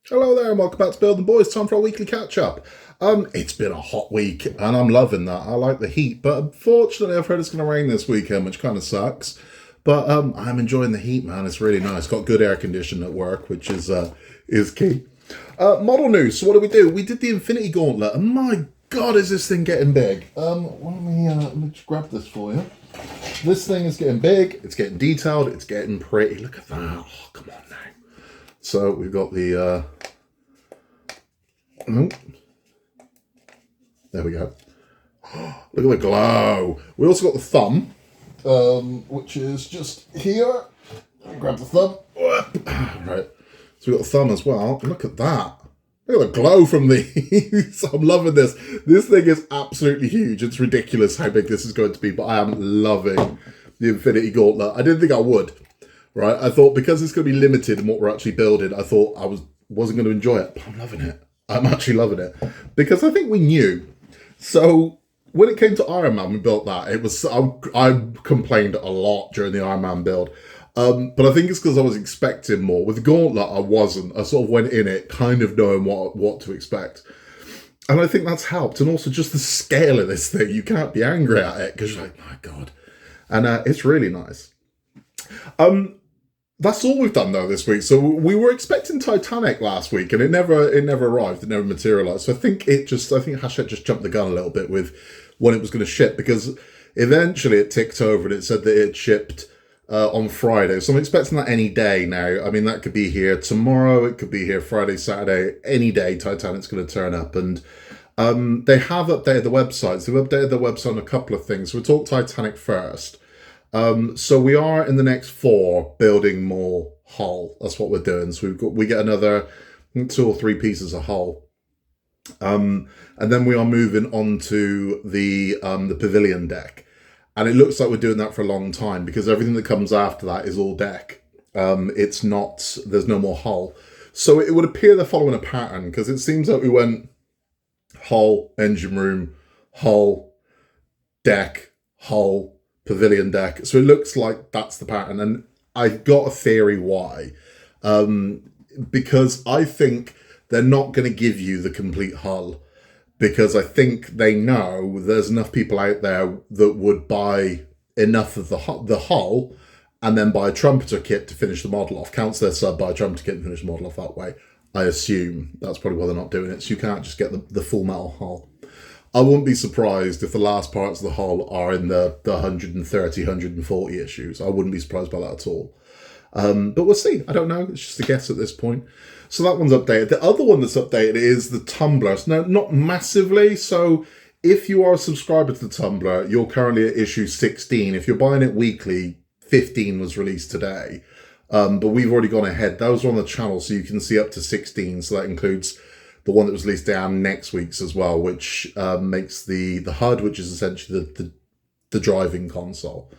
Hello there and welcome back to Building Boys. Time for our weekly catch-up. It's been a hot week and I'm loving that. I like the heat, but unfortunately I've heard it's going to rain this weekend, which kind of sucks. But I'm enjoying the heat, man. It's really nice. Got good air conditioning at work, which is key. Model news. So what did we do? We did the Infinity Gauntlet, and my God, is this thing getting big? Let me just grab this for you. This thing is getting big. It's getting detailed. It's getting pretty. Look at that. Oh, come on now. So we've got the, there we go. Look at the glow. We also got the thumb, which is just here. Grab the thumb. Right. So we've got the thumb as well. Look at that. Look at the glow from these. I'm loving this. This thing is absolutely huge. It's ridiculous how big this is going to be, but I am loving the Infinity Gauntlet. I didn't think I would. Right, I thought because it's going to be limited in what we're actually building, I thought I wasn't going to enjoy it, but I'm loving it. I'm actually loving it because I think we knew. So when it came to Iron Man, we built that. It was I complained a lot during the Iron Man build, but I think it's because I was expecting more. With the Gauntlet, I wasn't. I sort of went in it kind of knowing what to expect, and I think that's helped. And also just the scale of this thing, you can't be angry at it because you're like, my God, and it's really nice. That's all we've done though this week. So we were expecting Titanic last week, and it never arrived. It never materialized. So I think Hachette just jumped the gun a little bit with when it was going to ship, because eventually it ticked over and it said that it shipped on Friday. So I'm expecting that any day now. I mean, that could be here tomorrow. It could be here Friday, Saturday, any day. Titanic's going to turn up, and they have updated the website. So they've updated the website on a couple of things. So we'll talk Titanic first. So we are in the next 4 building more hull. That's what we're doing. So we get another 2 or 3 pieces of hull. And then we are moving on to the pavilion deck. And it looks like we're doing that for a long time because everything that comes after that is all deck. There's no more hull. So it would appear they're following a pattern, because it seems like we went hull, engine room, hull, deck, hull, pavilion deck. So it looks like that's the pattern, and I've got a theory why. Because I think they're not going to give you the complete hull, because I think they know there's enough people out there that would buy enough of the hull and then buy a trumpeter kit to finish the model off. Counts their sub, buy a trumpeter kit and finish the model off that way. I assume that's probably why they're not doing it. So you can't just get the full metal hull. I wouldn't be surprised if the last parts of the hull are in the 130, 140 issues. I wouldn't be surprised by that at all. But we'll see. I don't know. It's just a guess at this point. So that one's updated. The other one that's updated is the Tumbler. Now, not massively. So if you are a subscriber to the Tumbler, you're currently at issue 16. If you're buying it weekly, 15 was released today. But we've already gone ahead. Those are on the channel, so you can see up to 16. So that includes the one that was released down next week's as well, which makes the HUD, which is essentially the driving console.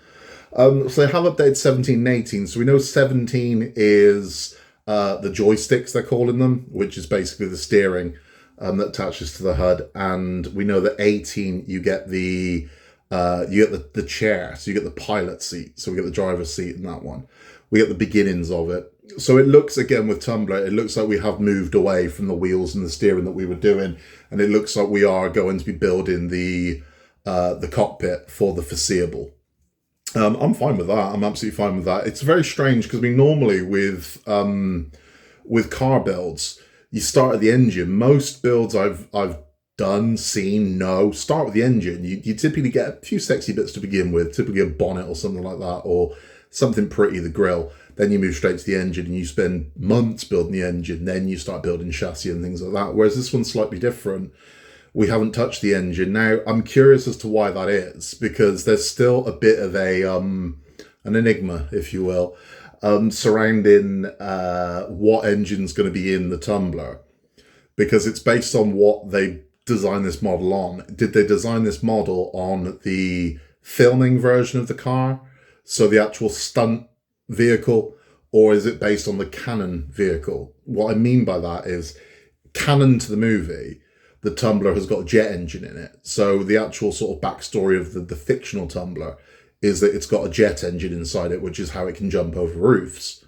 So they have updated 17 and 18. So we know 17 is the joysticks, they're calling them, which is basically the steering that attaches to the HUD. And we know that 18 you get the chair, so you get the pilot seat. So we get the driver's seat in that one. We get the beginnings of it. So it looks, again, with Tumbler, it looks like we have moved away from the wheels and the steering that we were doing, and it looks like we are going to be building the cockpit for the foreseeable. I'm fine with that. I'm absolutely fine with that. It's very strange because we normally with car builds, you start at the engine. Most builds I've done, start with the engine. You typically get a few sexy bits to begin with, typically a bonnet or something like that, or something pretty, the grille. Then you move straight to the engine and you spend months building the engine. Then you start building chassis and things like that. Whereas this one's slightly different. We haven't touched the engine. Now, I'm curious as to why that is, because there's still a bit of an enigma, if you will, surrounding what engine's going to be in the Tumbler. Because it's based on what they designed this model on. Did they design this model on the filming version of the car? So the actual stunt vehicle, or is it based on the canon vehicle? What I mean by that is, canon to the movie, the Tumbler has got a jet engine in it. So the actual sort of backstory of the fictional Tumbler is that it's got a jet engine inside it, which is how it can jump over roofs.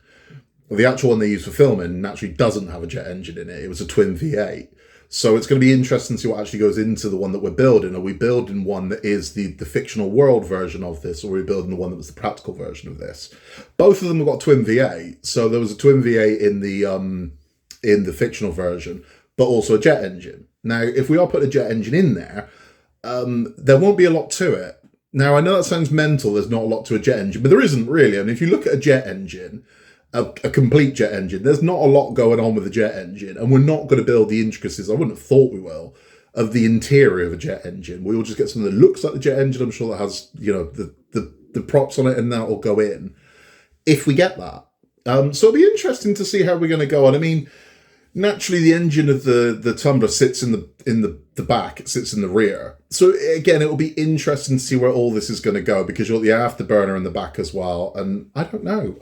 The actual one they use for filming naturally doesn't have a jet engine in it. It was a twin V8. So it's going to be interesting to see what actually goes into the one that we're building. Are we building one that is the fictional world version of this, or are we building the one that was the practical version of this? Both of them have got twin V8. So there was a twin V8 in the fictional version, but also a jet engine. Now, if we are putting a jet engine in there, there won't be a lot to it. Now, I know that sounds mental, there's not a lot to a jet engine, but there isn't really. I mean, if you look at a jet engine, a complete jet engine, there's not a lot going on with the jet engine, and we're not going to build the intricacies, I wouldn't have thought we will, of the interior of a jet engine. We will just get something that looks like the jet engine, I'm sure that has, the props on it, and that will go in, if we get that. So it'll be interesting to see how we're going to go on. I mean, naturally, the engine of the Tumbler sits in the back. It sits in the rear. So again, it will be interesting to see where all this is going to go, because you'll have the afterburner in the back as well. And I don't know.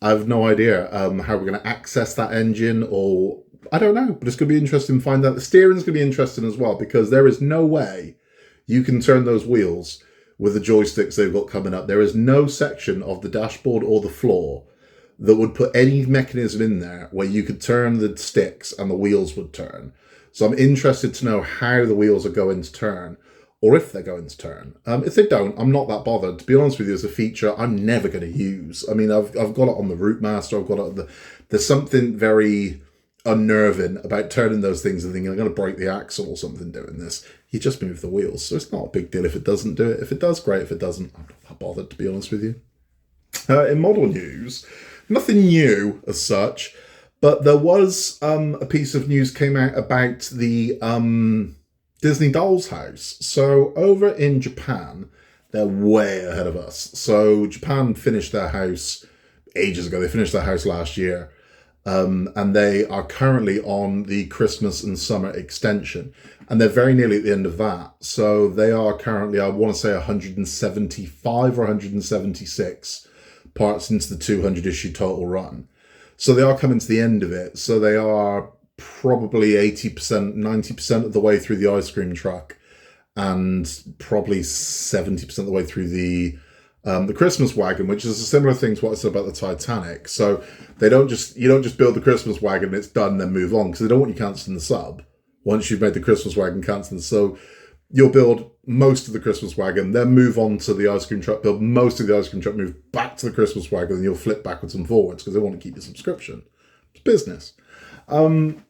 I have no idea how we're going to access that engine, or I don't know. But it's going to be interesting to find out. The steering's going to be interesting as well, because there is no way you can turn those wheels with the joysticks they've got coming up. There is no section of the dashboard or the floor that would put any mechanism in there where you could turn the sticks and the wheels would turn. So I'm interested to know how the wheels are going to turn, or if they're going to turn. If they don't, I'm not that bothered. To be honest with you, as a feature, I'm never going to use. I mean, I've got it on the Routemaster. I've got it on there's something very unnerving about turning those things and thinking, I'm going to break the axle or something doing this. You just move the wheels. So it's not a big deal if it doesn't do it. If it does, great. If it doesn't, I'm not that bothered, to be honest with you. In model news, nothing new as such, but there was a piece of news came out about the Disney Doll's House. So over in Japan, they're way ahead of us. So Japan finished their house ages ago. They finished their house last year. And they are currently on the Christmas and summer extension. And they're very nearly at the end of that. So they are currently, I want to say 175 or 176 parts into the 200 issue total run. So they are coming to the end of it. So they are probably 80%, 90% of the way through the ice cream truck, and probably 70% of the way through the Christmas wagon, which is a similar thing to what I said about the Titanic. So you don't just build the Christmas wagon and it's done, then move on, because they don't want you cancelling the sub once you've made the Christmas wagon cancelling. So you'll build most of the Christmas wagon, then move on to the ice cream truck, build most of the ice cream truck, move back to the Christmas wagon, and you'll flip backwards and forwards because they want to keep your subscription. It's business.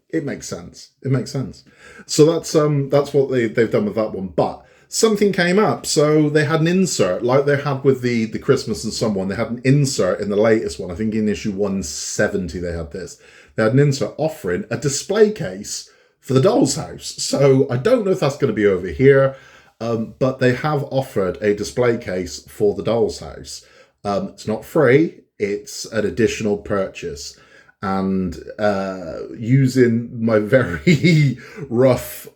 It makes sense. It makes sense. So that's what they've done with that one. But something came up. So they had an insert, like they had with the Christmas and Summer one. They had an insert in the latest one. I think in issue 170 they had this. They had an insert offering a display case for the Doll's House. So I don't know if that's going to be over here, but they have offered a display case for the Doll's House. It's not free. It's an additional purchase. And using my very rough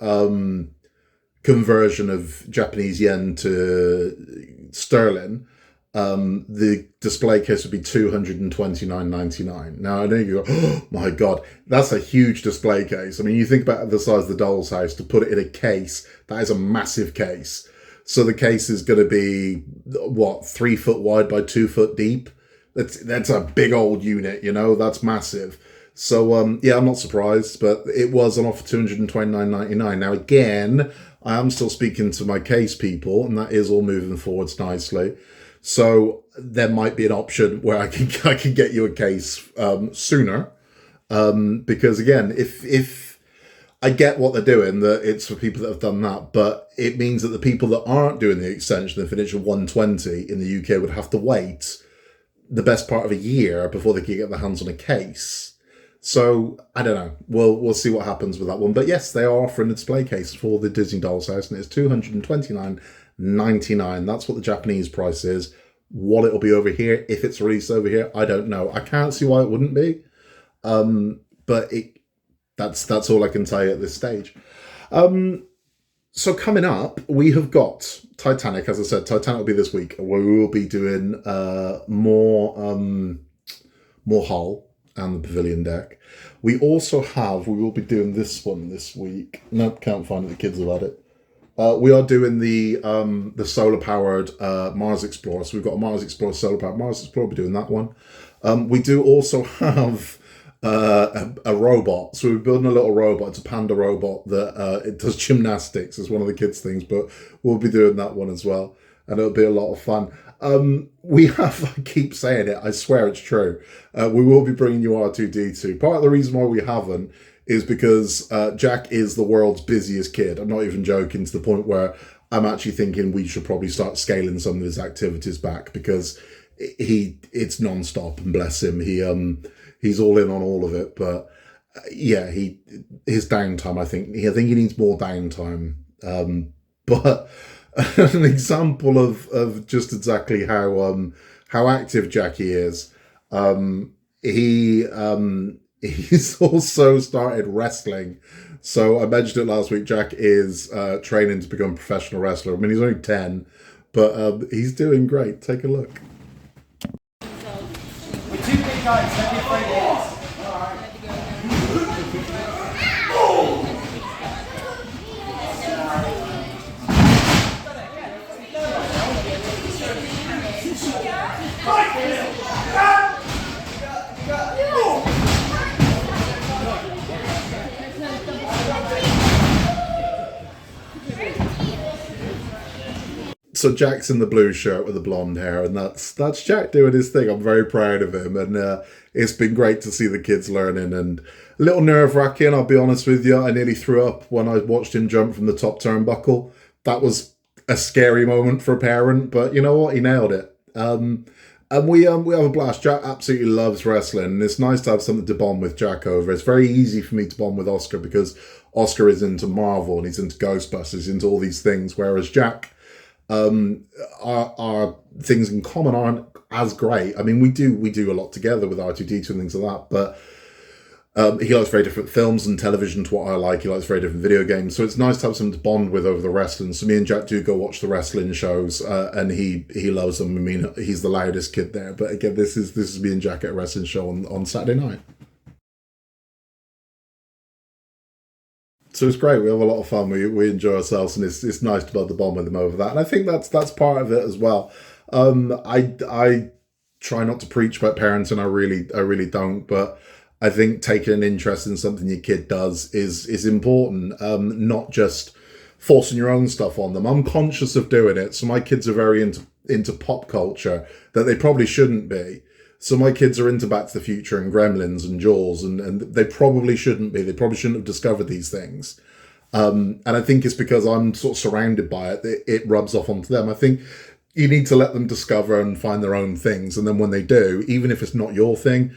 conversion of Japanese yen to sterling, the display case would be $229.99. Now I know you go, oh my god, that's a huge display case. I mean, you think about the size of the Doll's House, to put it in a case, that is a massive case. So the case is going to be 3 foot wide by 2 foot deep. That's a big old unit, that's massive. So I'm not surprised, but it was on offer $229.99. Now again, I am still speaking to my case people, and that is all moving forwards nicely. So there might be an option where I can get you a case sooner, because again, if I get what they're doing, that it's for people that have done that, but it means that the people that aren't doing the extension and finish at 120 in the UK would have to wait the best part of a year before they can get their hands on a case. So I don't know. We'll see what happens with that one. But yes, they are offering a display case for the Disney Doll's House, and it's $229.99. That's what the Japanese price is. What it'll be over here, if it's released over here, I don't know. I can't see why it wouldn't be. But that's all I can tell you at this stage. So coming up, we have got Titanic. As I said, Titanic will be this week, where we will be doing more Hull and the Pavilion deck. We will be doing this one this week. Nope, can't find it. The kids have had it. We are doing the solar powered Mars Explorer. So we've got a Mars Explorer, solar powered Mars Explorer. We're doing that one. We do also have a robot. So we're building a little robot. It's a panda robot that it does gymnastics. It's one of the kids' things, but we'll be doing that one as well, and it'll be a lot of fun. We have, I keep saying it, I swear it's true. We will be bringing you R2D2. Part of the reason why we haven't is because Jack is the world's busiest kid. I'm not even joking, to the point where I'm actually thinking we should probably start scaling some of his activities back, because it's non-stop, and bless him, he's all in on all of it. But yeah, his downtime, I think he needs more downtime. But an example of just exactly how active Jackie is, he's also started wrestling. So I mentioned it last week. Jack is training to become a professional wrestler. I mean, he's only 10, but he's doing great. Take a look. We're two big guys, don't be afraid of this. So Jack's in the blue shirt with the blonde hair, and that's Jack doing his thing. I'm very proud of him, and it's been great to see the kids learning, and a little nerve-wracking, I'll be honest with you. I nearly threw up when I watched him jump from the top turnbuckle. That was a scary moment for a parent, but you know what? He nailed it. And we have a blast. Jack absolutely loves wrestling, and it's nice to have something to bond with Jack over. It's very easy for me to bond with Oscar, because Oscar is into Marvel, and he's into Ghostbusters, into all these things, whereas Jack, our things in common aren't as great. I mean, we do a lot together with R2D2 and things like that, but he likes very different films and television to what I like. He likes very different video games, so it's nice to have something to bond with over the wrestling. So me and Jack do go watch the wrestling shows, and he loves them. I mean, he's the loudest kid there. But again, this is me and Jack at a wrestling show on Saturday night. So it's great. We have a lot of fun. We enjoy ourselves, and it's nice to build the bond with him over that. And I think that's part of it as well. I try not to preach about parenting. I really don't. But I think taking an interest in something your kid does is important. Not just forcing your own stuff on them. I'm conscious of doing it. So my kids are very into pop culture that they probably shouldn't be. So my kids are into Back to the Future and Gremlins and Jaws, and they probably shouldn't be. They probably shouldn't have discovered these things. And I think it's because I'm sort of surrounded by it, it rubs off onto them. I think you need to let them discover and find their own things. And then when they do, even if it's not your thing,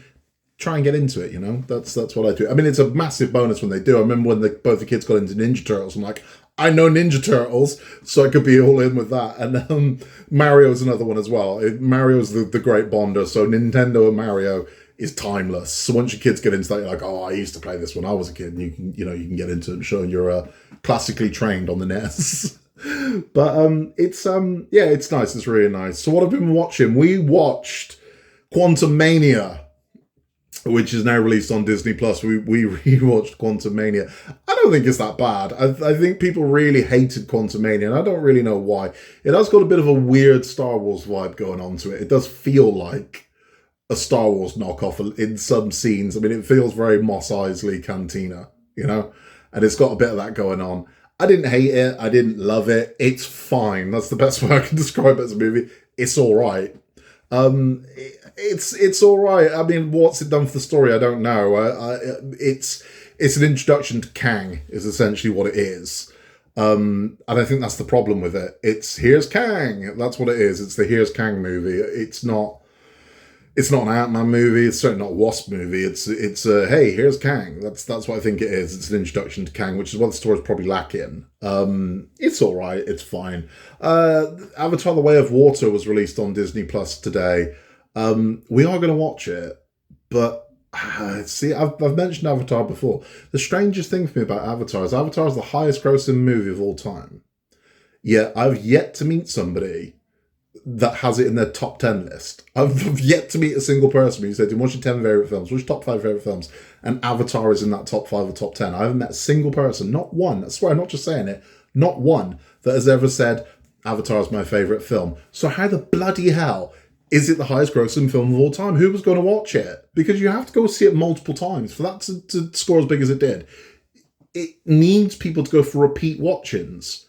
try and get into it, you know? That's what I do. I mean, it's a massive bonus when they do. I remember when both the kids got into Ninja Turtles, I'm like, I know Ninja Turtles, so I could be all in with that. And Mario's another one as well. Mario's the great bonder. So Nintendo and Mario is timeless. So once your kids get into that, you're like, oh, I used to play this when I was a kid. And you can get into it and show you're classically trained on the NES. But it's nice. It's really nice. So what I've been watching, we watched Quantum Mania, which is now released on Disney Plus. We rewatched Quantum Mania. I don't think it's that bad. I think people really hated Quantum Mania, and I don't really know why. It has got a bit of a weird Star Wars vibe going on to it. It does feel like a Star Wars knockoff in some scenes. I mean, it feels very Mos Eisley Cantina, you know? And it's got a bit of that going on. I didn't hate it. I didn't love it. It's fine. That's the best way I can describe it as a movie. It's all right. It's all right. I mean, what's it done for the story? I don't know. It's an introduction to Kang, is essentially what it is. And I think that's the problem with it. It's here's Kang. That's what it is. It's the Here's Kang movie. It's not an Antman movie. It's certainly not a Wasp movie. It's hey, here's Kang. That's what I think it is. It's an introduction to Kang, which is what the story's probably lacking. It's all right. It's fine. Avatar: The Way of Water was released on Disney Plus today. We are going to watch it, but see, I've mentioned Avatar before. The strangest thing for me about Avatar is the highest grossing movie of all time. Yet I've yet to meet somebody that has it in their top 10 list. I've yet to meet a single person who said, what's your 10 favourite films? What's your top 5 favourite films? And Avatar is in that top 5 or top 10. I haven't met a single person, not one, I swear, I'm not just saying it, not one, that has ever said, Avatar is my favourite film. So how the bloody hell is it the highest grossing film of all time? Who was going to watch it? Because you have to go see it multiple times for that to score as big as it did. It needs people to go for repeat watchings.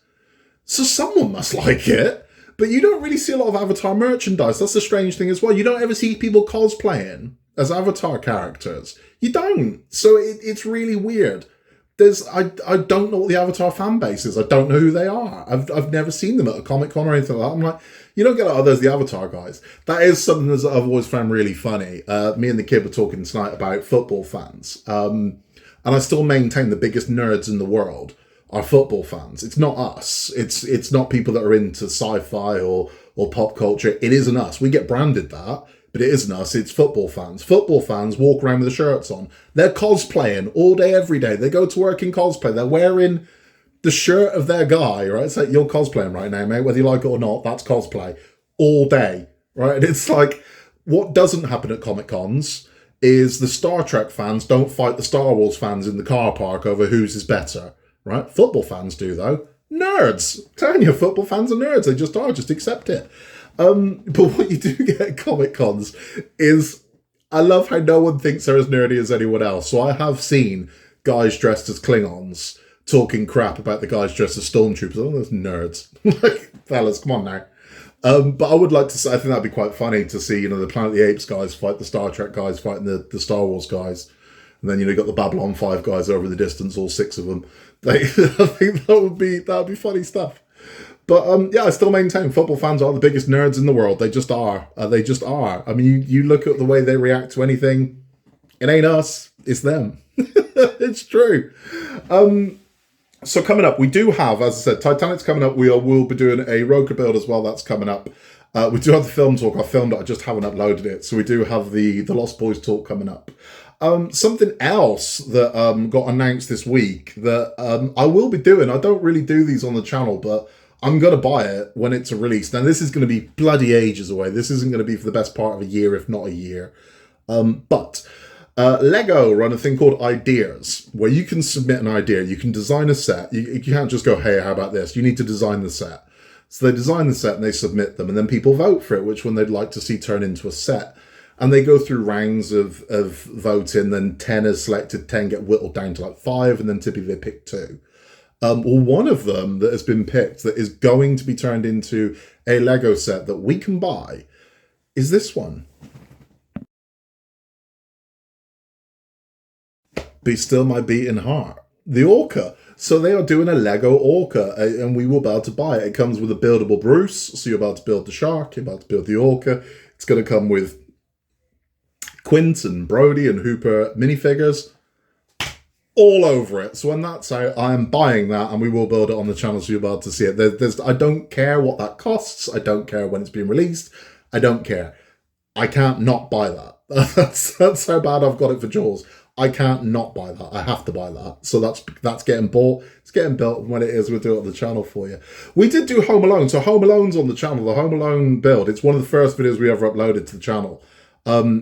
So someone must like it. But you don't really see a lot of Avatar merchandise. That's the strange thing as well. You don't ever see people cosplaying as Avatar characters. You don't. So it's really weird. I don't know what the Avatar fan base is. I don't know who they are. I've never seen them at a Comic-Con or anything like that. I'm like, you don't get, oh, there's the Avatar guys. That is something that I've always found really funny. Me and the kid were talking tonight about football fans. And I still maintain the biggest nerds in the world are football fans. It's not us. It's not people that are into sci-fi or pop culture. It isn't us. We get branded that. But it isn't us, it's football fans. Football fans walk around with the shirts on. They're cosplaying all day, every day. They go to work in cosplay. They're wearing the shirt of their guy, right? It's like, you're cosplaying right now, mate. Whether you like it or not, that's cosplay. All day, right? And it's like, what doesn't happen at Comic-Cons is the Star Trek fans don't fight the Star Wars fans in the car park over whose is better, right? Football fans do, though. Nerds! I'm telling you, football fans are nerds. They just are. Just accept it. But what you do get at Comic-Cons is, I love how no one thinks they're as nerdy as anyone else. So I have seen guys dressed as Klingons talking crap about the guys dressed as Stormtroopers. Oh, those nerds. Like, fellas, come on now. But I would like to say, I think that'd be quite funny to see, the Planet of the Apes guys fight the Star Trek guys fighting the Star Wars guys. And then, you got the Babylon 5 guys over in the distance, all 6 of them. I think that would be funny stuff. But I still maintain football fans are the biggest nerds in the world. They just are. They just are. I mean, you look at the way they react to anything. It ain't us. It's them. It's true. So coming up, we do have, as I said, Titanic's coming up. We'll be doing a Roker build as well. That's coming up. We do have the film talk. I filmed it. I just haven't uploaded it. So we do have the Lost Boys talk coming up. Something else that got announced this week that I will be doing. I don't really do these on the channel, but I'm going to buy it when it's released. Now, this is going to be bloody ages away. This isn't going to be for the best part of a year, if not a year. But Lego run a thing called Ideas, where you can submit an idea. You can design a set. You can't just go, hey, how about this? You need to design the set. So they design the set and they submit them, and then people vote for it, which one they'd like to see turn into a set. And they go through rounds of voting, then 10 is selected, 10 get whittled down to like 5, and then typically they pick 2. Well, one of them that has been picked that is going to be turned into a Lego set that we can buy is this one. Be Still My Beating Heart. The Orca. So they are doing a Lego Orca, and we will be able to buy it. It comes with a buildable Bruce, so you're about to build the shark, you're about to build the Orca. It's going to come with Quint and Brody and Hooper minifigures. All over it. So when that's out, I am buying that, and we will build it on the channel so you'll be able to see it. I don't care what that costs. I don't care when it's being released. I don't care. I can't not buy that. That's how bad I've got it for Jaws. I can't not buy that. I have to buy that. So that's getting bought. It's getting built. When it is, we'll do it on the channel for you. We did do Home Alone. So Home Alone's on the channel. The Home Alone build. It's one of the first videos we ever uploaded to the channel.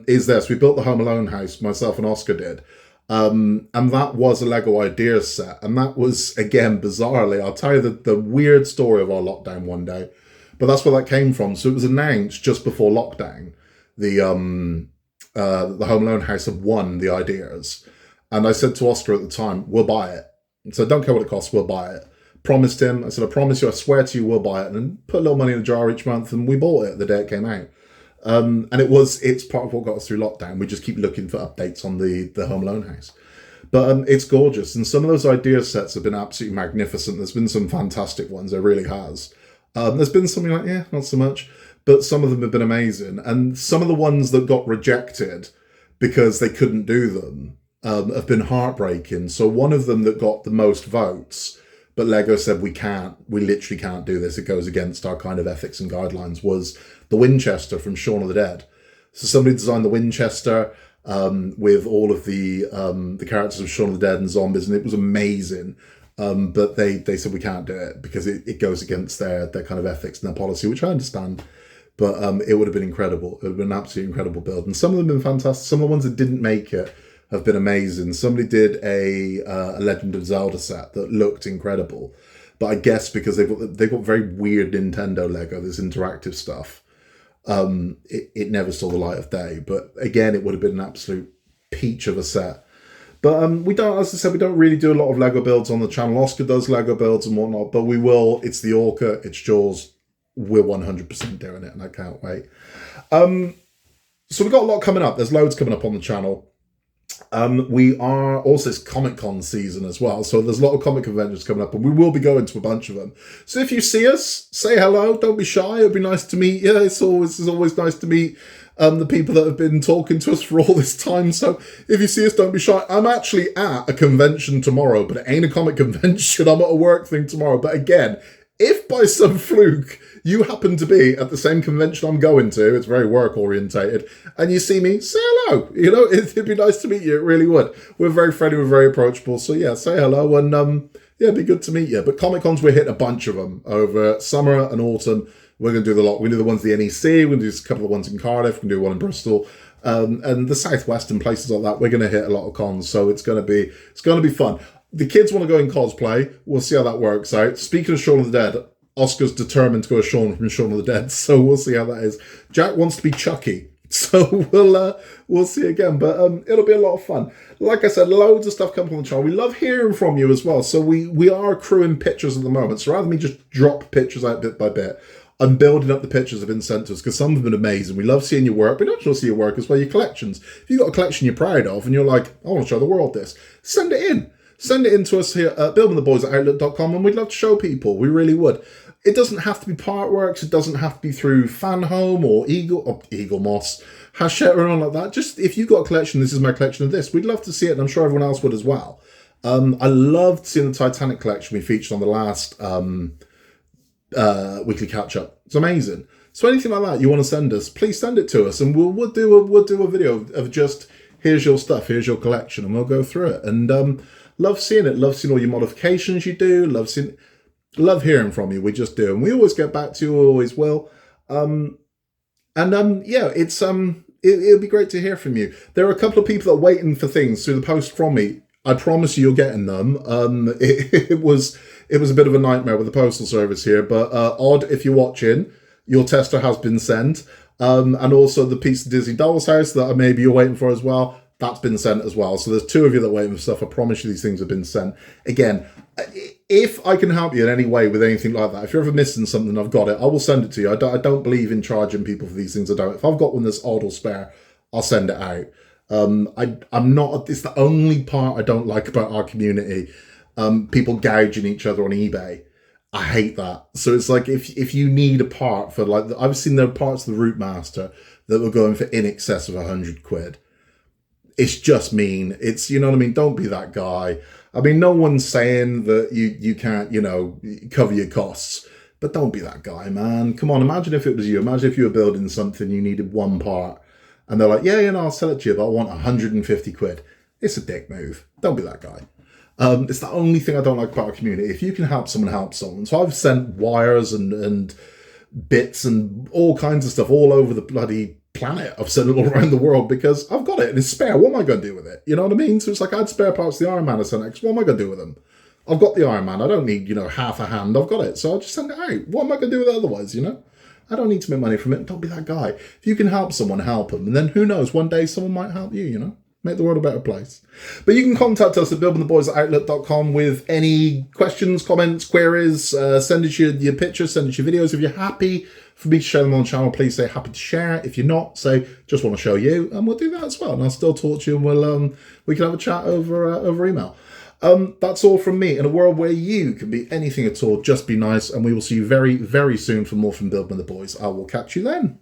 Is this. We built the Home Alone house. Myself and Oscar did. And that was a Lego Ideas set. And that was, again, bizarrely, I'll tell you the weird story of our lockdown one day. But that's where that came from. So it was announced just before lockdown. The Home Alone house had won the Ideas. And I said to Oscar at the time, we'll buy it. So don't care what it costs, we'll buy it. Promised him, I said, I promise you, I swear to you, we'll buy it. And then put a little money in a jar each month, and we bought it the day it came out. And it's part of what got us through lockdown. We just keep looking for updates on the Home Alone house. But it's gorgeous. And some of those idea sets have been absolutely magnificent. There's been some fantastic ones. There really has. There's been something like, yeah, not so much. But some of them have been amazing. And some of the ones that got rejected because they couldn't do them have been heartbreaking. So one of them that got the most votes, but Lego said, we literally can't do this. It goes against our kind of ethics and guidelines, was the Winchester from Shaun of the Dead. So somebody designed the Winchester with all of the characters of Shaun of the Dead and zombies, and it was amazing. But they said we can't do it because it goes against their kind of ethics and their policy, which I understand. But it would have been incredible. It would have been an absolutely incredible build. And some of them have been fantastic. Some of the ones that didn't make it have been amazing. Somebody did a Legend of Zelda set that looked incredible. But I guess because they've got very weird Nintendo Lego, this interactive stuff, it never saw the light of day. But again, it would have been an absolute peach of a set. But we don't, as I said, we don't really do a lot of Lego builds on the channel. Oscar does Lego builds and whatnot, but we will. It's the Orca, it's Jaws. We're 100% doing it, and I can't wait. So we've got a lot coming up. There's loads coming up on the channel. We are also, it's Comic-Con season as well, so there's a lot of comic conventions coming up, and we will be going to a bunch of them. So if you see us, say hello. Don't be shy. It'll be nice to meet you. It's always nice to meet the people that have been talking to us for all this time. So if you see us, don't be shy. I'm actually at a convention tomorrow, but it ain't a comic convention. I'm at a work thing tomorrow. But again, if by some fluke you happen to be at the same convention I'm going to, it's very work orientated, and you see me, say hello. You know, it'd be nice to meet you. It really would. We're very friendly. We're very approachable. So yeah, say hello, and yeah, it'd be good to meet you. But Comic-Cons, we're hitting a bunch of them over summer and autumn. We're going to do the lot. We do the ones at the NEC. We're going to do a couple of ones in Cardiff. We're going to do one in Bristol. And the Southwest and places like that, we're going to hit a lot of cons. So it's going to be fun. The kids want to go in cosplay. We'll see how that works out. Speaking of Shaun of the Dead, Oscar's determined to go as Shaun from Shaun of the Dead. So we'll see how that is. Jack wants to be Chucky. So we'll see again. But it'll be a lot of fun. Like I said, loads of stuff coming on the channel. We love hearing from you as well. So we are accruing pictures at the moment. So rather than me just drop pictures out bit by bit, I'm building up the pictures that have been sent to us because some have been amazing. We love seeing your work. We don't just see your work as well, your collections. If you've got a collection you're proud of and you're like, I want to show the world this, send it in. Send it in to us here at buildingtheboys@outlook.com, and we'd love to show people. We really would. It doesn't have to be Partworks. It doesn't have to be through Fan Home or Eagle Moss, Hachette or anything like that. Just if you've got a collection, this is my collection of this. We'd love to see it, and I'm sure everyone else would as well. I loved seeing the Titanic collection we featured on the last weekly catch-up. It's amazing. So anything like that you want to send us, please send it to us, and we'll do a video of just here's your stuff, here's your collection, and we'll go through it. And love seeing it. Love seeing all your modifications you do. Love hearing from you. We just do, and we always get back to you. We always will. Yeah, it'll be great to hear from you. There are a couple of people that are waiting for things through the post from me. I promise you, you're getting them. It was a bit of a nightmare with the postal service here, but Odd, if you're watching, your tester has been sent. And also the piece of Disney Doll's House that maybe you're waiting for as well, that's been sent as well. So there's two of you that are waiting for stuff. I promise you these things have been sent. Again, if I can help you in any way with anything like that, if you're ever missing something, I've got it. I will send it to you. I don't believe in charging people for these things. I don't. If I've got one that's odd or spare, I'll send it out. I'm not. It's the only part I don't like about our community. People gouging each other on eBay. I hate that. So it's like if you need a part for, like, I've seen there are parts of the Route Master that were going for in excess of £100. It's just mean. It's, you know what I mean? Don't be that guy. I mean, no one's saying that you can't, cover your costs, but don't be that guy, man. Come on, imagine if it was you. Imagine if you were building something, you needed one part, and they're like, yeah, I'll sell it to you, but I want £150. It's a dick move. Don't be that guy. It's the only thing I don't like about our community. If you can help someone, help someone. So I've sent wires and bits and all kinds of stuff all over the bloody planet. I've sent it all around the world because I've got it and it's spare. What am I going to do with it? You know what I mean? So it's like I had spare parts of the Iron Man I sent. What am I going to do with them? I've got the Iron Man. I don't need, half a hand. I've got it. So I'll just send it out. What am I going to do with it otherwise, I don't need to make money from it. Don't be that guy. If you can help someone, help them. And then who knows, one day someone might help you, Make the world a better place. But you can contact us at buildingtheboys@outlook.com with any questions, comments, queries. Send us your pictures, send us your videos. If you're happy for me to share them on the channel, please say happy to share. If you're not, say just want to show you, and we'll do that as well. And I'll still talk to you, and we can have a chat over email. That's all from me. In a world where you can be anything at all, just be nice, and we will see you very, very soon for more from Building the Boys. I will catch you then.